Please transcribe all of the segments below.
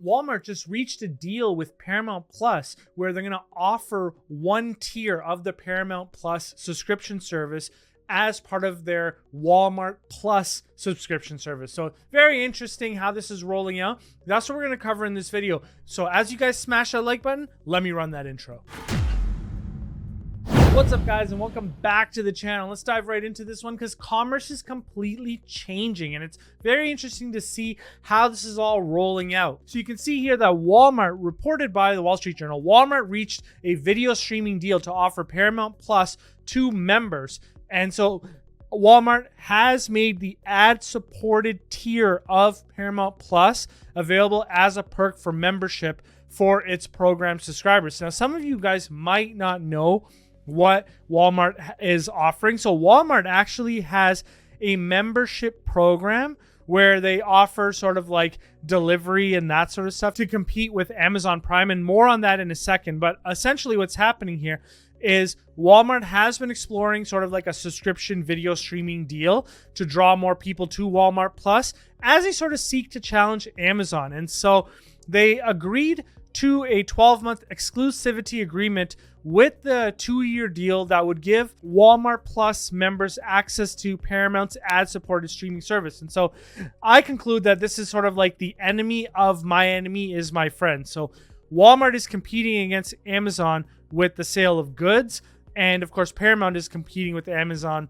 Walmart just reached a deal with Paramount Plus where they're going to offer one tier of the Paramount Plus subscription service as part of their Walmart Plus subscription service. So very interesting how this is rolling out. That's what we're going to cover in this video. So as you guys smash that like button, let me run that intro. What's up, guys, and welcome back to the channel. Let's dive right into this one because commerce is completely changing, and it's very interesting to see how this is all rolling out. So you can see here that Walmart, reported by the Wall Street Journal, Walmart reached a video streaming deal to offer Paramount Plus to members. And so Walmart has made the ad-supported tier of Paramount Plus available as a perk for membership for its program subscribers. Now, some of you guys might not know what Walmart is offering. So Walmart actually has a membership program where they offer sort of like delivery and that sort of stuff to compete with Amazon Prime, and more on that in a second. But essentially what's happening here is Walmart has been exploring sort of like a subscription video streaming deal to draw more people to Walmart Plus as they sort of seek to challenge Amazon. And so they agreed to a 12-month exclusivity agreement with the 2-year deal that would give Walmart Plus members access to Paramount's ad-supported streaming service. And so I conclude that this is sort of like the enemy of my enemy is my friend. So Walmart is competing against Amazon with the sale of goods. And of course, Paramount is competing with Amazon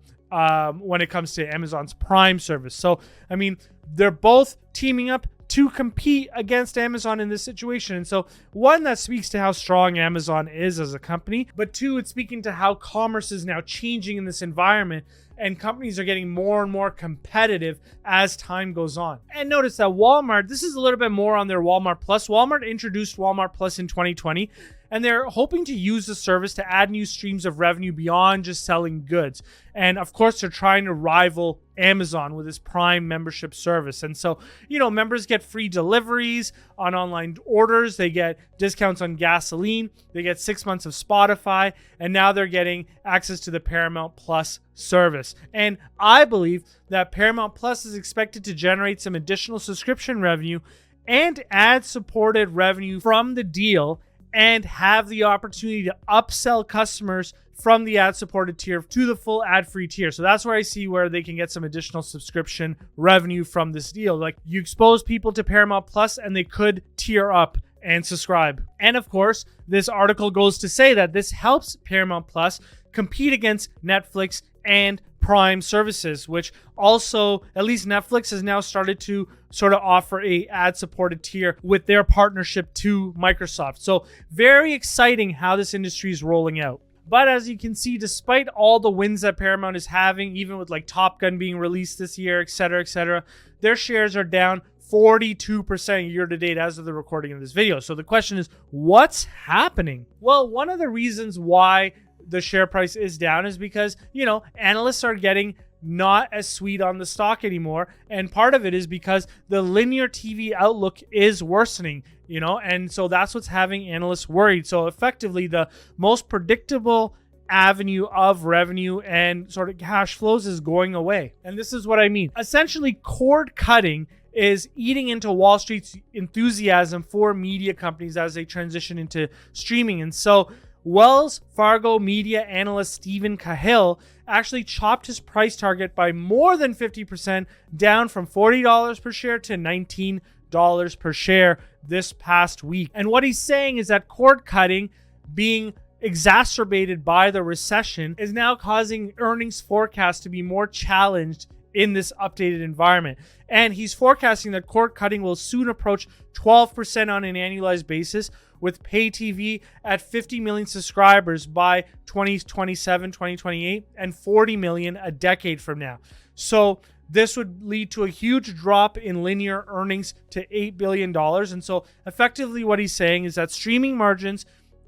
when it comes to Amazon's Prime service. So, I mean, they're both teaming up to compete against Amazon in this situation. And so one, that speaks to how strong Amazon is as a company, but two, it's speaking to how commerce is now changing in this environment and companies are getting more and more competitive as time goes on. And notice that Walmart, this is a little bit more on their Walmart Plus. Walmart introduced Walmart Plus in 2020, and they're hoping to use the service to add new streams of revenue beyond just selling goods. And of course, they're trying to rival Amazon with its Prime membership service. And so, you know, members get free deliveries on online orders. They get discounts on gasoline. They get 6 months of Spotify. And now they're getting access to the Paramount Plus service. And I believe that Paramount Plus is expected to generate some additional subscription revenue and ad-supported revenue from the deal, and have the opportunity to upsell customers from the ad-supported tier to the full ad-free tier. So that's where I see where they can get some additional subscription revenue from this deal. Like, you expose people to Paramount Plus and they could tier up and subscribe. And of course, this article goes to say that this helps Paramount Plus compete against Netflix and Prime services, which also, at least Netflix has now started to sort of offer a ad-supported tier with their partnership to Microsoft. So very exciting how this industry is rolling out. But as you can see, despite all the wins that Paramount is having, even with like Top Gun being released this year, etc., their shares are down 42% year to date as of the recording of this video. So the question is, what's happening? Well, one of the reasons why the share price is down is because, you know, analysts are getting not as sweet on the stock anymore. And part of it is because the linear TV outlook is worsening, you know, and so that's what's having analysts worried. So effectively, the most predictable avenue of revenue and sort of cash flows is going away. And this is what I mean. Essentially, cord cutting is eating into Wall Street's enthusiasm for media companies as they transition into streaming. And so Wells Fargo media analyst Stephen Cahill actually chopped his price target by more than 50%, down from $40 per share to $19 per share this past week. And what he's saying is that cord cutting, being exacerbated by the recession, is now causing earnings forecasts to be more challenged in this updated environment. And he's forecasting that cord cutting will soon approach 12% on an annualized basis, with pay TV at 50 million subscribers by 2027, 2028, and 40 million a decade from now. So this would lead to a huge drop in linear earnings to $8 billion. And so effectively what he's saying is that streaming margins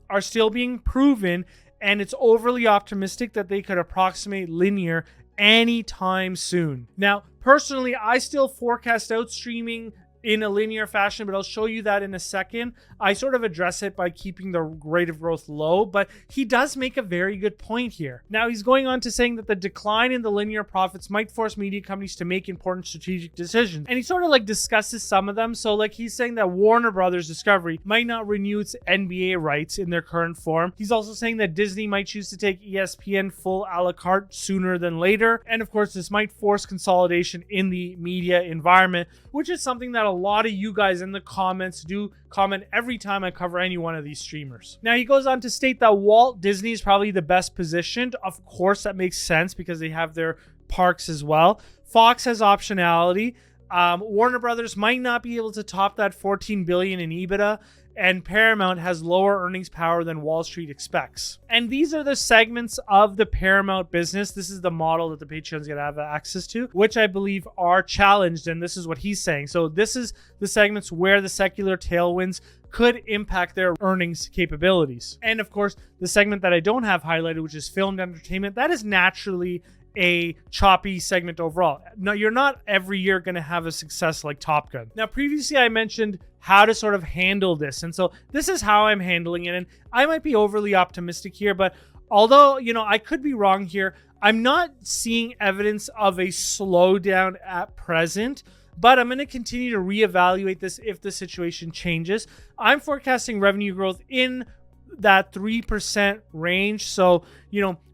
are still being proven, and it's overly optimistic that they could approximate linear anytime soon. Now, personally, I still forecast out streaming in a linear fashion, but I'll show you that in a second. I sort of address it by keeping the rate of growth low, but he does make a very good point here. Now, he's going on to saying that the decline in the linear profits might force media companies to make important strategic decisions. And he sort of like discusses some of them. So like he's saying that Warner Brothers Discovery might not renew its NBA rights in their current form. He's also saying that Disney might choose to take ESPN full a la carte sooner than later. And of course, this might force consolidation in the media environment, which is something that a lot of you guys in the comments do comment every time I cover any one of these streamers. Now, he goes on to state that Walt Disney is probably the best positioned. Of course, that makes sense because they have their parks as well. Fox has optionality. Warner Brothers might not be able to top that $14 billion in EBITDA, and Paramount has lower earnings power than Wall Street expects. And these are the segments of the Paramount business. This is the model that the Patreon's going to have access to, which I believe are challenged, and this is what he's saying. So this is the segments where the secular tailwinds could impact their earnings capabilities. And of course, the segment that I don't have highlighted, which is filmed entertainment, that is naturally a choppy segment overall. Now, you're not every year going to have a success like Top Gun. Now, previously I mentioned how to sort of handle this. And so this is how I'm handling it. And I might be overly optimistic here, but although, I could be wrong here, I'm not seeing evidence of a slowdown at present, but I'm going to continue to reevaluate this if the situation changes. I'm forecasting revenue growth in that 3% range. So,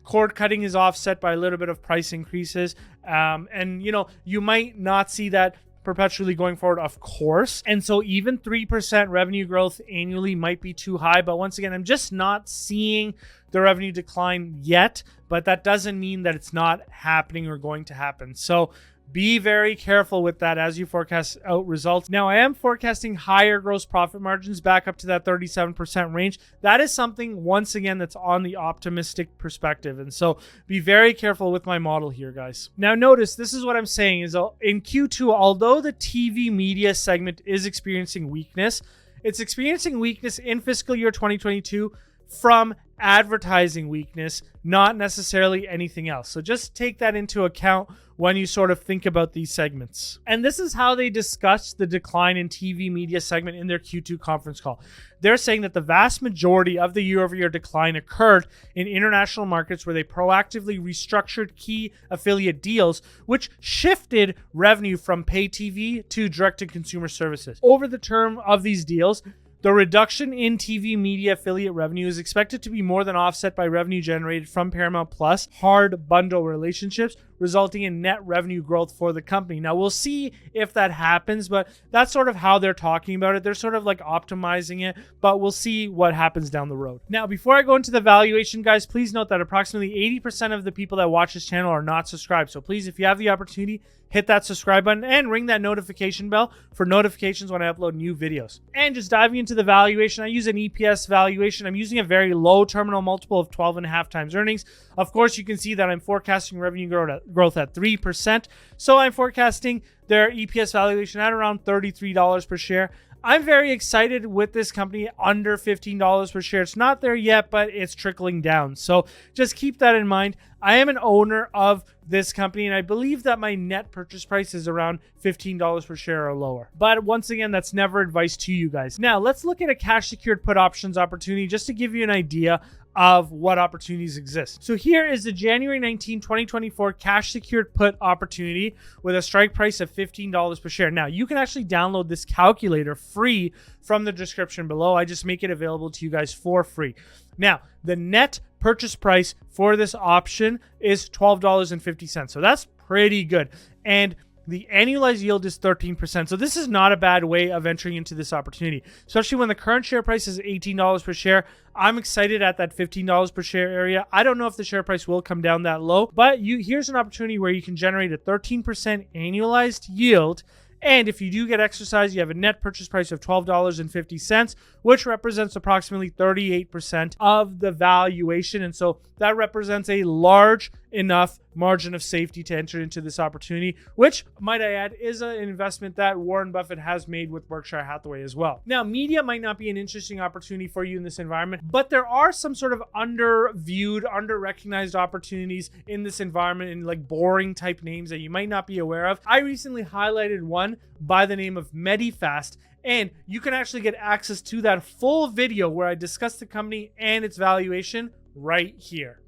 cord cutting is offset by a little bit of price increases. And you might not see that perpetually going forward, of course. And so even 3% revenue growth annually might be too high. But once again, I'm just not seeing the revenue decline yet, but that doesn't mean that it's not happening or going to happen. So be very careful with that as you forecast out results. Now, I am forecasting higher gross profit margins back up to that 37% range. That is something, once again, that's on the optimistic perspective. And so be very careful with my model here, guys. Now, notice, this is what I'm saying is in Q2, although the TV media segment is experiencing weakness, it's experiencing weakness in fiscal year 2022 from advertising weakness, not necessarily anything else. So just take that into account when you sort of think about these segments. And this is how they discussed the decline in TV media segment in their Q2 conference call. They're saying that the vast majority of the year-over-year decline occurred in international markets where they proactively restructured key affiliate deals, which shifted revenue from pay TV to direct-to-consumer services. Over the term of these deals, the reduction in TV media affiliate revenue is expected to be more than offset by revenue generated from Paramount Plus hard bundle relationships, resulting in net revenue growth for the company. Now, we'll see if that happens, but that's sort of how they're talking about it. They're sort of like optimizing it, but we'll see what happens down the road. Now, before I go into the valuation, guys, please note that approximately 80% of the people that watch this channel are not subscribed. So please, if you have the opportunity, hit that subscribe button and ring that notification bell for notifications when I upload new videos. And just diving into the valuation, I use an EPS valuation. I'm using a very low terminal multiple of 12.5 times earnings. Of course, you can see that I'm forecasting revenue growth at 3%. So I'm forecasting their EPS valuation at around $33 per share. I'm very excited with this company under $15 per share. It's not there yet, but it's trickling down. So just keep that in mind. I am an owner of this company, and I believe that my net purchase price is around $15 per share or lower. But once again, that's never advice to you guys. Now, let's look at a cash secured put options opportunity just to give you an idea of what opportunities exist. So here is the January 19, 2024 cash secured put opportunity with a strike price of $15 per share. Now, you can actually download this calculator free from the description below. I just make it available to you guys for free. Now, the net purchase price for this option is $12.50. So that's pretty good. And the annualized yield is 13%. So this is not a bad way of entering into this opportunity, especially when the current share price is $18 per share. I'm excited at that $15 per share area. I don't know if the share price will come down that low, but here's an opportunity where you can generate a 13% annualized yield. And if you do get exercise, you have a net purchase price of $12.50, which represents approximately 38% of the valuation. And so that represents a large enough margin of safety to enter into this opportunity, which, might I add, is an investment that Warren Buffett has made with Berkshire Hathaway as well. Now, media might not be an interesting opportunity for you in this environment, but there are some sort of underviewed, under-recognized opportunities in this environment, in like boring type names that you might not be aware of. I recently highlighted one by the name of Medifast, and you can actually get access to that full video where I discuss the company and its valuation right here.